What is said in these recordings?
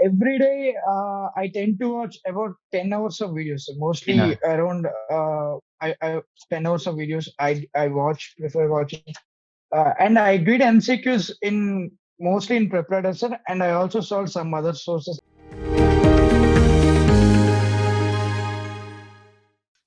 Every day, I tend to watch about 10 hours of videos. So Dinner. mostly around 10 hours of videos prefer watching. And I did MCQs in mostly in preparation, and I also solved some other sources.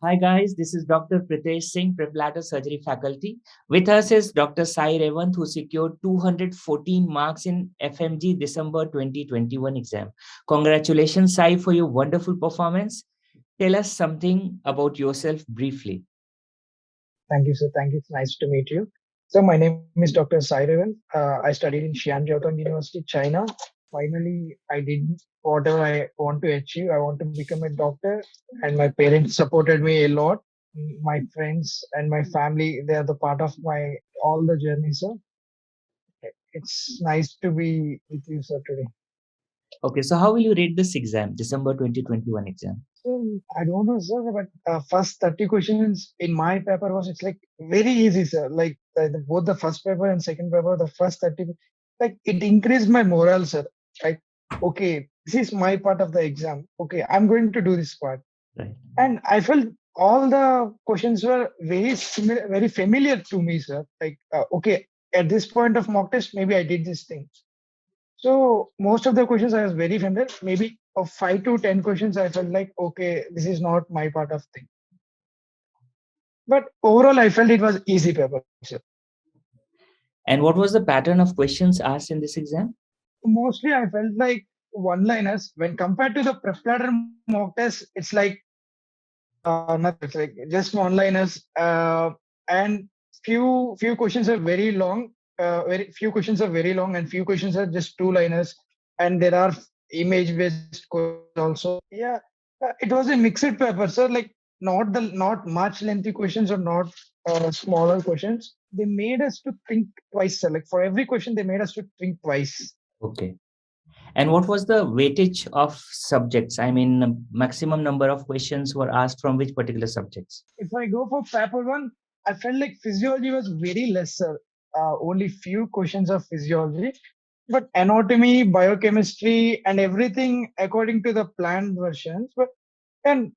Hi guys, this is Dr. Pritesh Singh, Preparator Surgery Faculty. With us is Dr. Sai Revanth, who secured 214 marks in FMGE December 2021 exam. Congratulations, Sai, for your wonderful performance. Tell us something about yourself briefly. Thank you, sir. Thank you. It's nice to meet you. So my name is Dr. Sai Revanth. I studied in Xi'an University, China. Finally, I did whatever I want to achieve. I want to become a doctor, and my parents supported me a lot. My friends and my family, they are the part of my all the journey, sir. It's nice to be with you, sir, today. Okay, so how will you rate this exam, December 2021 exam? So I don't know, sir, but first 30 questions in my paper was it's like very easy, sir. Like both the first paper and second paper, the first 30, like it increased my morale, sir. Like, okay, this is my part of the exam. Okay, I'm going to do this part. Right. And I felt all the questions were very similar, very familiar to me, sir. Like, okay, at this point of mock test, maybe I did this thing. So most of the questions I was very familiar. Maybe of 5 to 10 questions, I felt like, okay, this is not my part of thing. But overall, I felt it was easy paper, sir. And what was the pattern of questions asked in this exam? Mostly, I felt like one-liners. When compared to the prep mock test, it's like nothing. It's like just one-liners, and few questions are very long. Very few questions are very long, and few questions are just two-liners. And there are image-based questions also. Yeah, it was a mixed paper, sir. Like not much lengthy questions or not smaller questions. They made us to think twice, sir. Like for every question, they made us to think twice. Okay. And what was the weightage of subjects? I mean, maximum number of questions were asked from which particular subjects? If I go for paper one, I felt like physiology was very lesser. Only few questions of physiology, but anatomy, biochemistry, and everything according to the planned versions. But and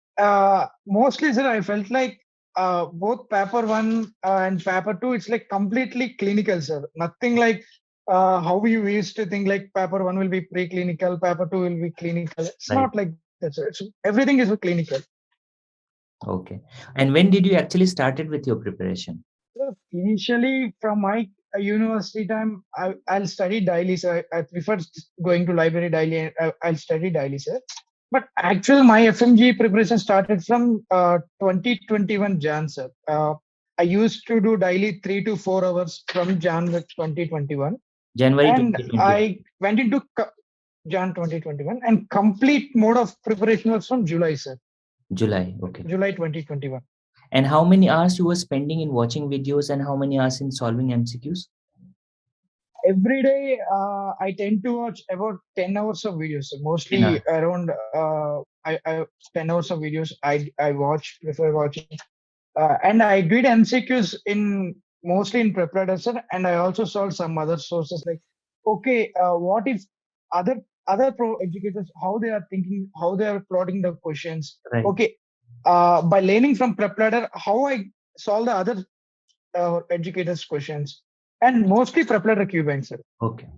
mostly, sir, I felt like both paper one and paper two, it's like completely clinical, sir. Nothing like how we used to think like paper one will be preclinical, paper two will be clinical. It's Right. not like that, sir. Everything is clinical. Okay. And when did you actually started with your preparation? So initially, from my university time, I'll study daily. So I prefer going to library daily. And I'll study daily, sir. But actual my FMG preparation started from 2021 Jan, sir. I used to do daily 3 to 4 hours from Jan 2021, January and 2020. I went into Jan 2021, and complete mode of preparation was from July, sir. July. Okay. July 2021. And how many hours you were spending in watching videos and how many hours in solving MCQs? Every day, I tend to watch about 10 hours of videos. So Dinner. mostly around 10 hours of videos prefer watching. And I did MCQs in mostly in preparation, and I also solved some other sources like, okay, what if other other pro educators, how they are thinking, how they are plotting the questions. Right. Okay, by learning from prep how I solve the other educators' questions, and mostly prep Q bank, sir. Okay.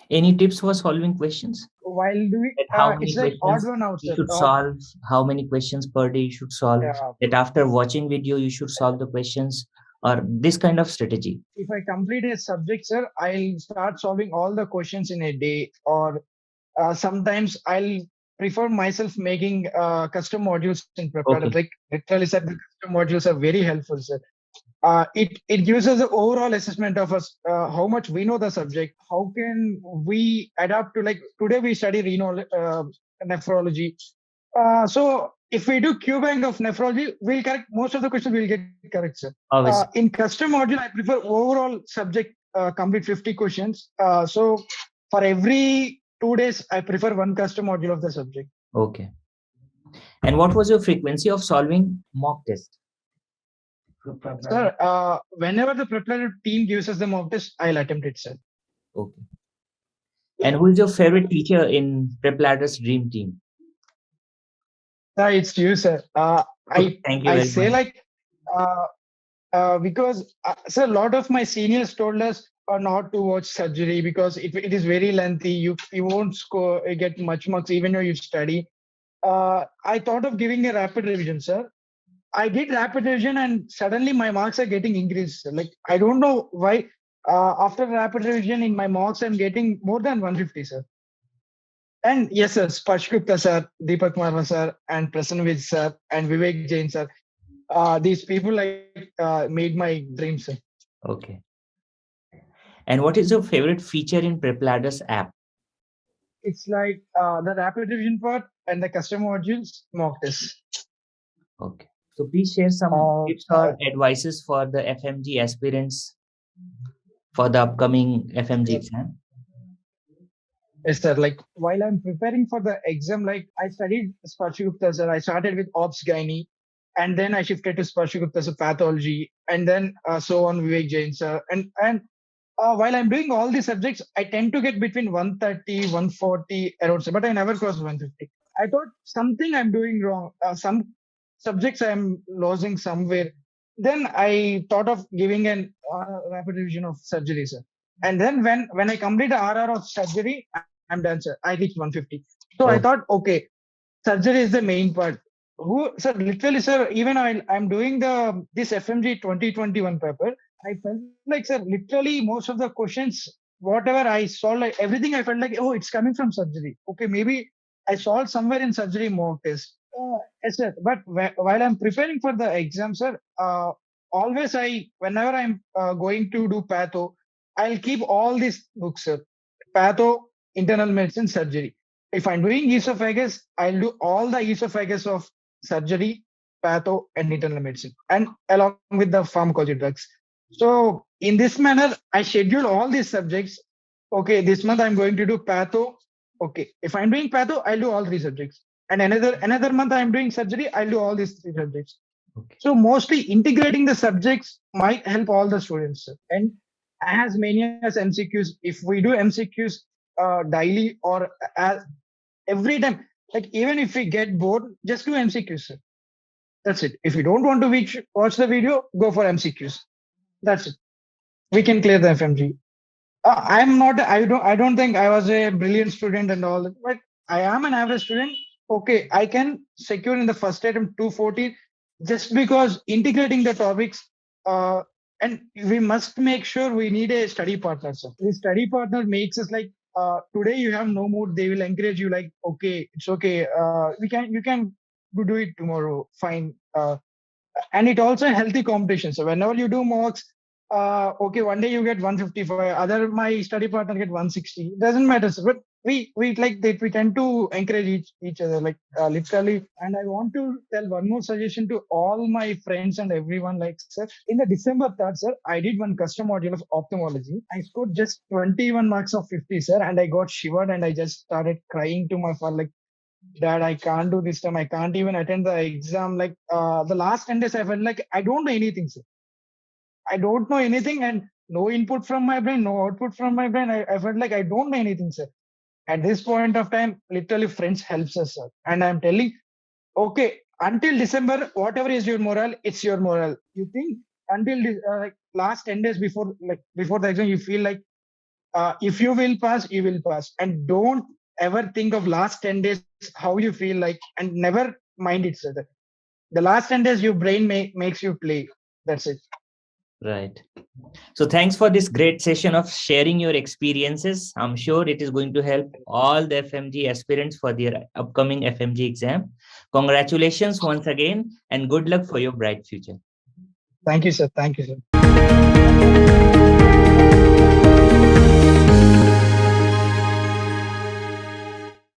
Any tips for solving questions? While doing, That how many it's like odd questions one out, you sir. should solve, how many questions per day you should solve, Yeah. that after watching video you should solve the questions, or this kind of strategy. If I complete a subject, sir, I'll start solving all the questions in a day, or sometimes I'll prefer myself making custom modules in Preparator. Okay. Like literally, sir, the custom modules are very helpful, sir. It gives us an overall assessment of us, how much we know the subject, how can we adapt to, like today we study renal nephrology. So if we do Q bank of nephrology, we'll correct most of the questions. We'll get correct, sir. Obviously. In custom module, I prefer overall subject complete 50 questions. So for every 2 days, I prefer one custom module of the subject. Okay. And what was your frequency of solving mock test? Sir, whenever the preparator team gives us the mock test, I'll attempt it, sir. Okay. And who is your favorite teacher in Prep Ladder's dream team? It's you, sir. I Thank you I very say much. like uh, because so a lot of my seniors told us not to watch surgery because it is very lengthy. You won't score get much marks even though you study. I thought of giving a rapid revision, sir. I did rapid revision and suddenly my marks are getting increased, sir. Like I don't know why. After rapid revision, in my marks, I'm getting more than 150, sir. And yes, sir, Sparsh Gupta, sir, Deepak Marma, sir, and Prasanvij, sir, and Vivek Jain, sir. These people made my dream, sir. Okay. And what is your favorite feature in Prep Ladder's app? It's like the rapid revision part and the custom modules mock test. Okay. So please share some Uh, tips or advices for the FMG aspirants for the upcoming FMG exam. Yes, sir. Like while I'm preparing for the exam, like I studied Sparshigupta, sir. I started with Ops Gynae, and then I shifted to Sparshigupta, so pathology, and then so on Vivek Jain, sir. And while I'm doing all these subjects, I tend to get between 130, 140 around, sir, but I never cross 150. I thought something I'm doing wrong. Some subjects I'm losing somewhere. Then I thought of giving an rapid revision of surgery, sir. And then when I complete the RR of surgery, I'm done, sir. I reached 150. So I thought, Oh, okay, surgery is the main part. Who, sir, literally, sir, even I'm doing this FMG 2021 paper. I felt like, sir, literally most of the questions, whatever I solved, like everything, I felt like, oh, it's coming from surgery. Okay, maybe I solved somewhere in surgery mock test. Yes, sir. But while I'm preparing for the exam, sir, always whenever I'm going to do patho, I'll keep all these books, sir. Patho, internal medicine, surgery. If I'm doing esophagus, I'll do all the esophagus of surgery, patho, and internal medicine, and along with the pharmacology drugs. So in this manner, I schedule all these subjects. Okay, this month I'm going to do patho. Okay, if I'm doing patho, I'll do all three subjects. And another month I'm doing surgery, I'll do all these three subjects. okay. So mostly integrating the subjects might help all the students, sir. And as many as MCQs, if we do MCQs daily or as every time, like even if we get bored, just do MCQs, sir. That's it. If you don't want to watch the video, go for MCQs. That's it. We can clear the FMG. I'm not. I don't think I was a brilliant student and all, but I am an average student. Okay, I can secure in the first attempt 240 just because integrating the topics. Uh, and we must make sure we need a study partner. So the study partner makes us like today you have no mood. They will encourage you like, okay, it's okay. You can do it tomorrow. Fine. And it also a healthy competition. So whenever you do mocks, okay, one day you get 155, other my study partner get 160. Doesn't matter, sir. But we like that. We tend to encourage each other, like literally. And I want to tell one more suggestion to all my friends and everyone. Like, sir, in the December 3rd, sir, I did one custom module of ophthalmology. I scored just 21 marks of 50, sir, and I got shivered and I just started crying to my father, like, Dad, I can't do this time. I can't even attend the exam. Like the last 10 days, I felt like I don't know anything, sir. I don't know anything and no input from my brain, no output from my brain. I felt like I don't know anything, sir. At this point of time, literally friends helps us, sir. And I'm telling, okay, until December, whatever is your morale, it's your morale. You think until like last 10 days before the exam, you feel like if you will pass, you will pass. And don't ever think of last 10 days, how you feel like, and never mind it, sir. The last 10 days, your brain makes you play. That's it. Right. So thanks for this great session of sharing your experiences. I'm sure it is going to help all the FMG aspirants for their upcoming FMG exam. Congratulations once again and good luck for your bright future. Thank you, sir. Thank you, sir.